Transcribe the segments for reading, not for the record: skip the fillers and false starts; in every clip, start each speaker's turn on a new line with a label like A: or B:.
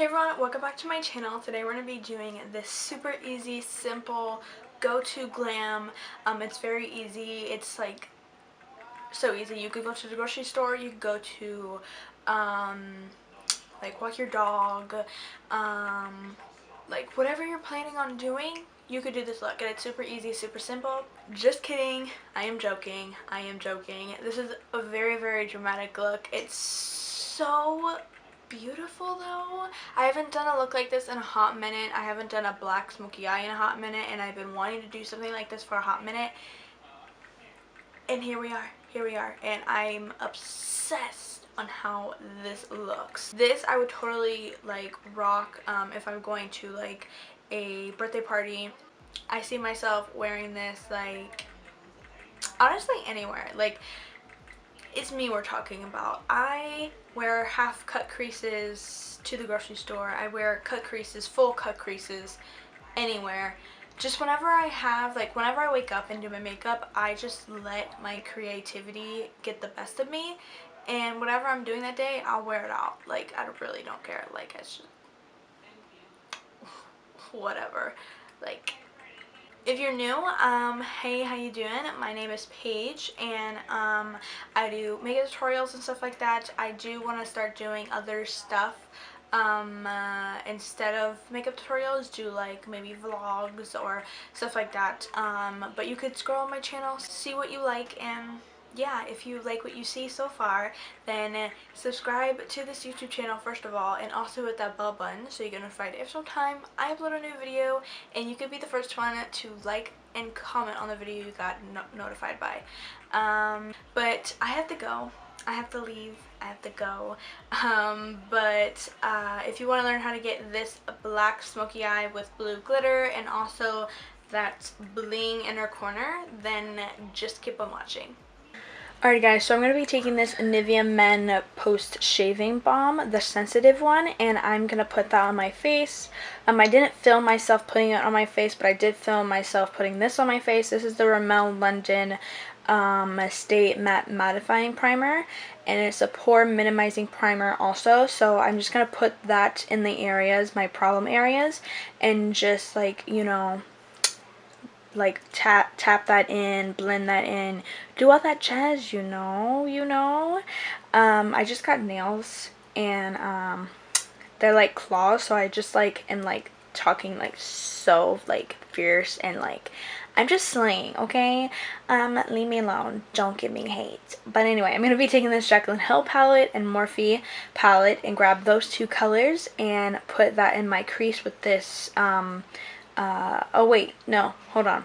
A: Hey everyone, welcome back to my channel. Today we're going to be doing this super easy, simple, go-to glam. It's very easy. It's like so easy. You could go to the grocery store, you could go to like walk your dog, like whatever you're planning on doing, you could do this look. And it's super easy, super simple. Just kidding. I am joking. I am joking. This is a very, very dramatic look. It's so beautiful though. I haven't done a look like this in a hot minute. I haven't done a black smoky eye in a hot minute, and I've been wanting to do something like this for a hot minute. And here we are, and I'm obsessed on how this looks. This I would totally like rock if I'm going to like a birthday party. I see myself wearing this like honestly anywhere. Like, it's me we're talking about. I wear half cut creases to the grocery store. I wear cut creases, full cut creases anywhere. Just whenever I have, like whenever I wake up and do my makeup, I just let my creativity get the best of me, and whatever I'm doing that day, I'll wear it out. Like, I really don't care. Like, it's just whatever. Like, if you're new, hey, how you doing? My name is Paige, and I do makeup tutorials and stuff like that. I do want to start doing other stuff instead of makeup tutorials, do like maybe vlogs or stuff like that. But you could scroll on my channel, see what you like, and yeah, if you like what you see so far, then subscribe to this YouTube channel first of all, and also hit that bell button so you get notified every single time I upload a new video, and you could be the first one to like and comment on the video you got notified by. But I have to go. I have to leave. I have to go. But if you want to learn how to get this black smoky eye with blue glitter and also that bling inner corner, then just keep on watching. Alright guys, so I'm going to be taking this Nivea Men Post Shaving Balm, the sensitive one, and I'm going to put that on my face. I didn't film myself putting it on my face, but I did film myself putting this on my face. This is the Rimmel London Stay Matte Mattifying Primer, and it's a pore minimizing primer also. So I'm just going to put that in the areas, my problem areas, and just like, you know, like tap that in, blend that in, do all that jazz, you know. I just got nails, and they're like claws, so I just like am like talking like so like fierce, and like I'm just slaying, okay? Leave me alone, don't give me hate. But anyway, I'm gonna be taking this Jaclyn Hill palette and Morphe palette and grab those two colors and put that in my crease with this oh wait, no, hold on.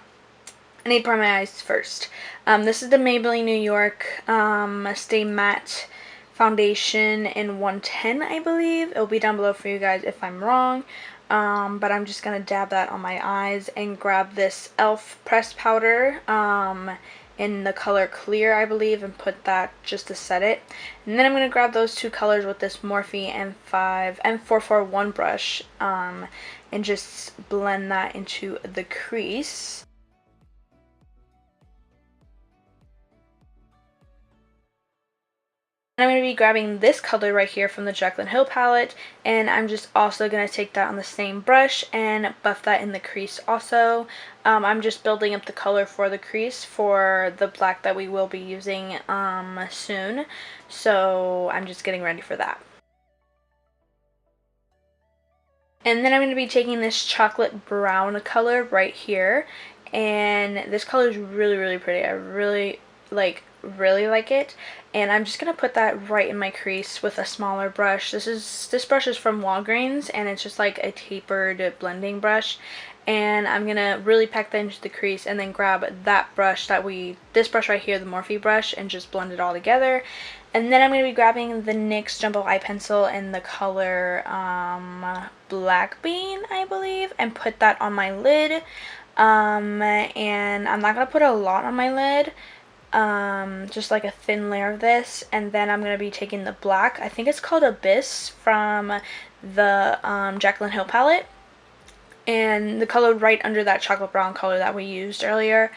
A: I need to prime my eyes first. This is the Maybelline New York Stay Matte Foundation in 110, I believe. It'll be down below for you guys if I'm wrong. But I'm just going to dab that on my eyes and grab this e.l.f. pressed powder in the color Clear, I believe, and put that just to set it. And then I'm going to grab those two colors with this Morphe M441 brush and just blend that into the crease. I'm going to be grabbing this color right here from the Jaclyn Hill palette, and I'm just also going to take that on the same brush and buff that in the crease also. I'm just building up the color for the crease for the black that we will be using soon, so I'm just getting ready for that. And then I'm going to be taking this chocolate brown color right here, and this color is really, really pretty. I really like it, and I'm just gonna put that right in my crease with a smaller brush. This brush is from Walgreens, and it's just like a tapered blending brush, and I'm gonna really pack that into the crease and then grab that brush this brush right here, the Morphe brush, and just blend it all together. And then I'm going to be grabbing the NYX Jumbo Eye Pencil in the color Black Bean, I believe, and put that on my lid. And I'm not going to put a lot on my lid, just like a thin layer of this. And then I'm going to be taking the black, I think it's called Abyss, from the Jaclyn Hill palette, and the color right under that chocolate brown color that we used earlier.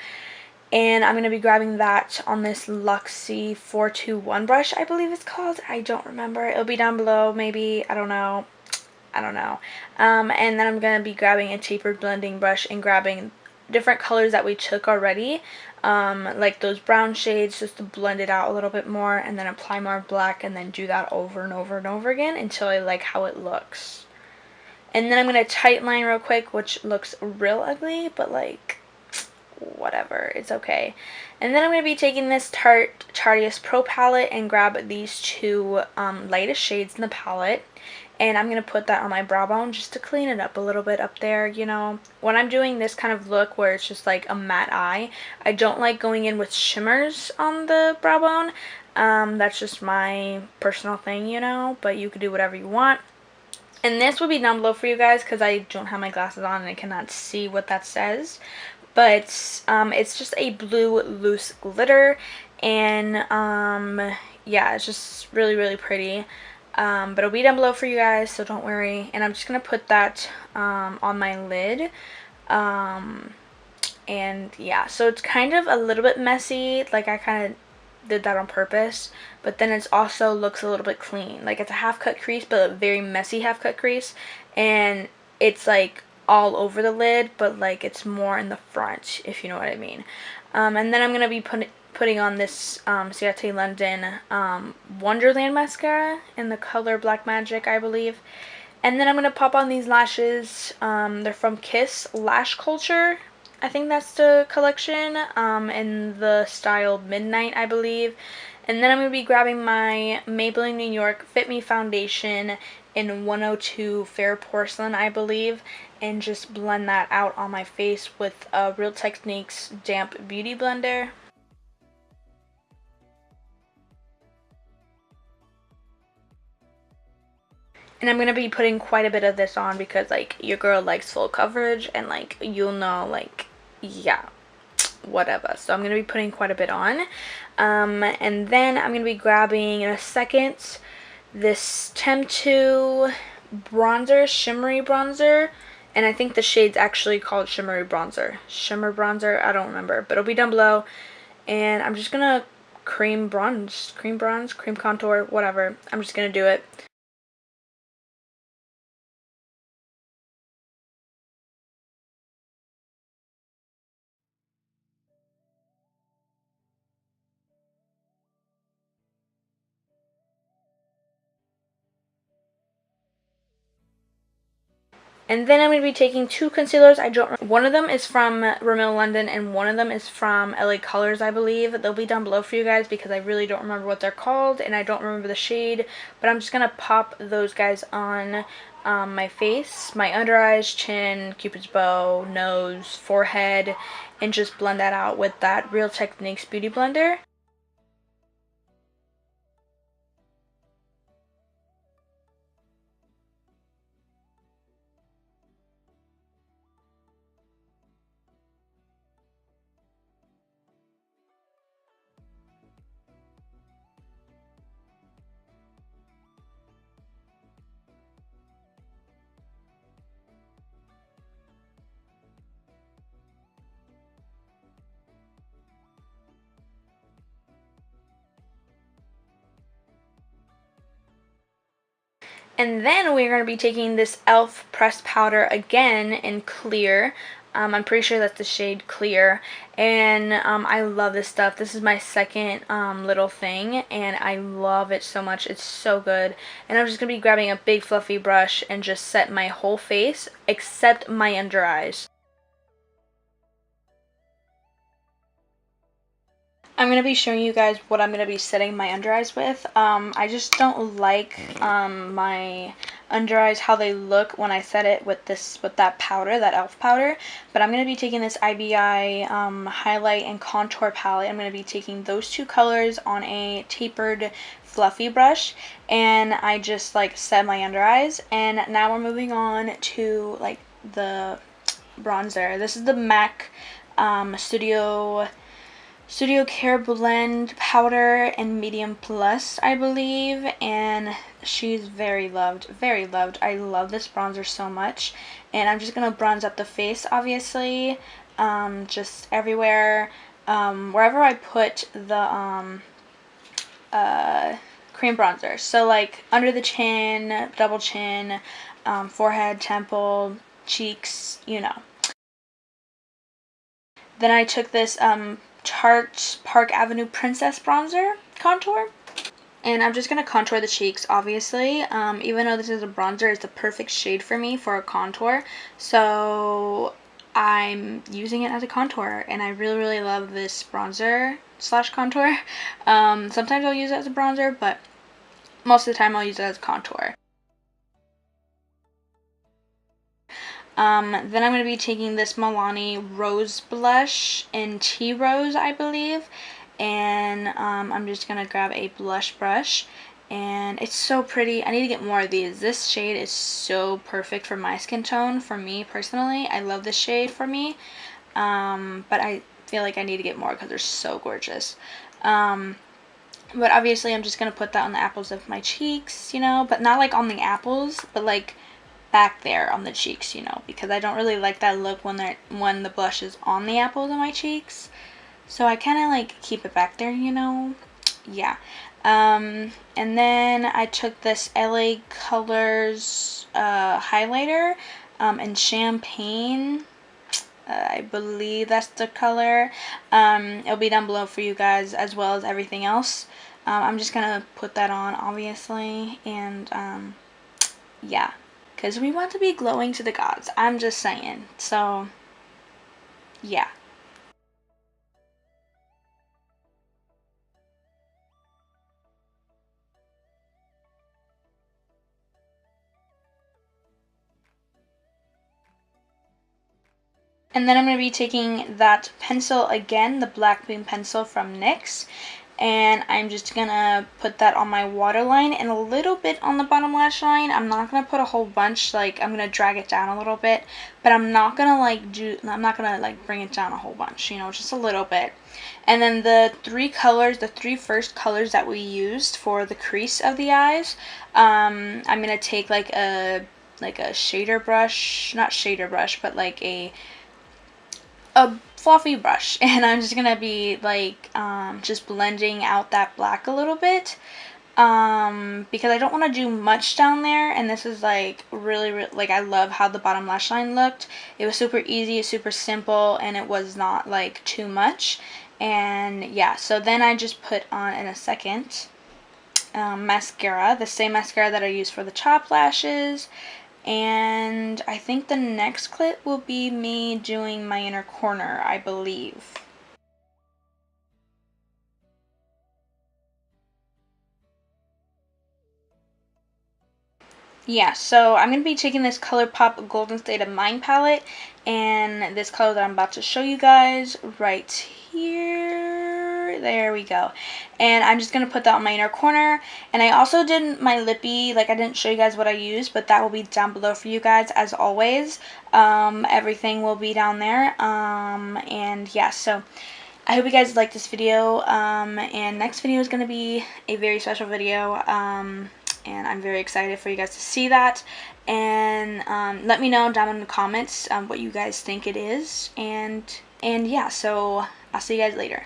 A: And I'm going to be grabbing that on this Luxie 421 brush, I believe it's called. I don't remember. It'll be down below, maybe. I don't know. I don't know. And then I'm going to be grabbing a tapered blending brush and grabbing different colors that we took already, like those brown shades, just to blend it out a little bit more, and then apply more black, and then do that over and over and over again until I like how it looks. And then I'm going to tight line real quick, which looks real ugly, but like, whatever, it's okay. And then I'm going to be taking this Tarteist Pro palette and grab these two lightest shades in the palette. And I'm going to put that on my brow bone just to clean it up a little bit up there, you know. When I'm doing this kind of look where it's just like a matte eye, I don't like going in with shimmers on the brow bone. That's just my personal thing, you know, but you could do whatever you want. And this will be down below for you guys because I don't have my glasses on and I cannot see what that says. But it's just a blue loose glitter, and yeah, it's just really, really pretty. But it'll be down below for you guys, so don't worry. And I'm just going to put that on my lid. And yeah, so it's kind of a little bit messy. Like, I kind of did that on purpose. But then it also looks a little bit clean. Like, it's a half cut crease, but a very messy half cut crease. And it's like all over the lid, but like it's more in the front, if you know what I mean. And then I'm going to be putting on this Ciate London Wonderland mascara in the color Black Magic, I believe. And then I'm going to pop on these lashes. They're from Kiss Lash Culture. I think that's the collection, in the style Midnight, I believe. And then I'm going to be grabbing my Maybelline New York Fit Me Foundation in 102 Fair Porcelain, I believe, and just blend that out on my face with Real Techniques Damp Beauty Blender. And I'm going to be putting quite a bit of this on because, like, your girl likes full coverage, and, like, you'll know, like, yeah, whatever. So I'm going to be putting quite a bit on. And then I'm going to be grabbing, in a second, this Temp2 bronzer, shimmery bronzer. And I think the shade's actually called Shimmery Bronzer. Shimmer Bronzer, I don't remember, but it'll be down below. And I'm just going to cream contour, whatever. I'm just going to do it. And then I'm going to be taking two concealers. One of them is from Rimmel London and one of them is from LA Colors, I believe. They'll be down below for you guys because I really don't remember what they're called and I don't remember the shade. But I'm just going to pop those guys on my face, my under eyes, chin, cupid's bow, nose, forehead, and just blend that out with that Real Techniques Beauty Blender. And then we're going to be taking this e.l.f. pressed powder again in clear. I'm pretty sure that's the shade Clear. And I love this stuff. This is my second little thing. And I love it so much. It's so good. And I'm just going to be grabbing a big fluffy brush and just set my whole face except my under eyes. I'm going to be showing you guys what I'm going to be setting my under eyes with. I just don't like my under eyes, how they look when I set it with that powder, that e.l.f. powder. But I'm going to be taking this IBI highlight and contour palette. I'm going to be taking those two colors on a tapered fluffy brush. And I just like set my under eyes. And now we're moving on to like the bronzer. This is the MAC Studio Care Blend Powder in Medium Plus, I believe, and she's very loved, very loved. I love this bronzer so much, and I'm just going to bronze up the face, obviously, just everywhere, wherever I put the cream bronzer. So like under the chin, double chin, forehead, temple, cheeks, you know. Then I took this Tarte Park Avenue Princess Bronzer Contour. And I'm just going to contour the cheeks, obviously. Even though this is a bronzer, it's the perfect shade for me for a contour. So I'm using it as a contour, and I really, really love this bronzer slash contour. Sometimes I'll use it as a bronzer, but most of the time I'll use it as a contour. Then I'm going to be taking this Milani Rose Blush in Tea Rose, I believe. And I'm just going to grab a blush brush. And it's so pretty. I need to get more of these. This shade is so perfect for my skin tone, for me personally. I love this shade for me. But I feel like I need to get more because they're so gorgeous. But obviously I'm just going to put that on the apples of my cheeks, you know. But not like on the apples, but like back there on the cheeks, you know, because I don't really like that look when the blush is on the apples of my cheeks. So I kind of like keep it back there, you know. Yeah. And then I took this LA Colors highlighter in Champagne. I believe that's the color. It'll be down below for you guys, as well as everything else. I'm just gonna put that on, obviously, and yeah, because we want to be glowing to the gods. I'm just saying. So yeah. And then I'm going to be taking that pencil again, the black beam pencil from NYX, and I'm just going to put that on my waterline and a little bit on the bottom lash line. I'm not going to put a whole bunch, like I'm going to drag it down a little bit, but I'm not going to like bring it down a whole bunch, you know, just a little bit. And then the three first colors that we used for the crease of the eyes, I'm going to take like a shader brush, not shader brush, but like a fluffy brush, and I'm just gonna be like just blending out that black a little bit, because I don't want to do much down there. And this is like really like, I love how the bottom lash line looked. It was super easy, super simple, and it was not like too much. And yeah, so then I just put on in a second mascara, the same mascara that I used for the top lashes. And I think the next clip will be me doing my inner corner, I believe. Yeah, so I'm going to be taking this ColourPop Golden State of Mind palette, and this color that I'm about to show you guys right here. There we go. And I'm just going to put that on my inner corner. And I also did my lippy, like I didn't show you guys what I used, but that will be down below for you guys as always. Everything will be down there. And yeah, so I hope you guys like this video. And next video is going to be a very special video. And I'm very excited for you guys to see that. And let me know down in the comments what you guys think it is. And yeah, so I'll see you guys later.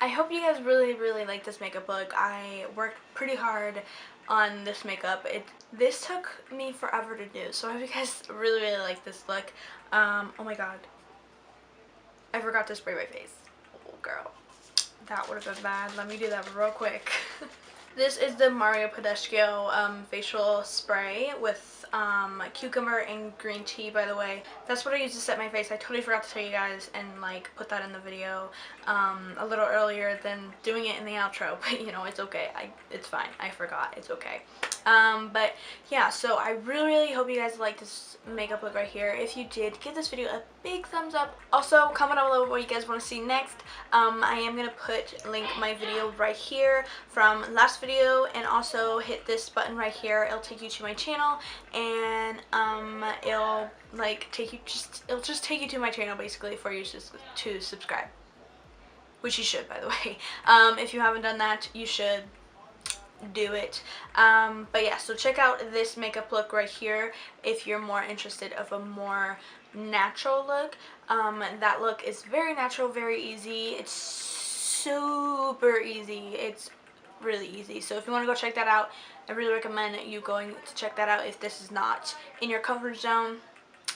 A: I hope you guys really like this makeup look. I worked pretty hard on this makeup. This took me forever to do, so I hope you guys really like this look. Oh my god, I forgot to spray my face. Oh girl, that would have been bad. Let me do that real quick. This is the Mario Pedescio facial spray with cucumber and green tea, by the way. That's what I used to set my face. I totally forgot to tell you guys and like put that in the video a little earlier than doing it in the outro, but you know, it's okay. It's fine. I forgot. It's okay. But yeah, so I really hope you guys like this makeup look right here. If you did, give this video a big thumbs up. Also, comment down below what you guys want to see next. I am going to link my video right here from last video, and also hit this button right here. It'll take you to my channel, and it'll just take you to my channel basically for you to subscribe, which you should, by the way. If you haven't done that, you should. do it. But yeah, so check out this makeup look right here if you're more interested of a more natural look. That look is very natural, very easy. It's super easy. It's really easy. So if you want to go check that out, I really recommend you going to check that out if this is not in your comfort zone.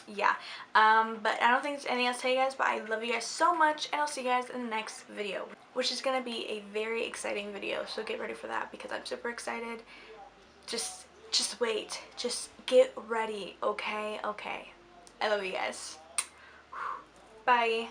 A: Yeah. But I don't think there's anything else to tell you guys, but I love you guys so much, and I'll see you guys in the next video, which is going to be a very exciting video. So get ready for that because I'm super excited. Just wait. Just get ready, okay? Okay. I love you guys. Bye.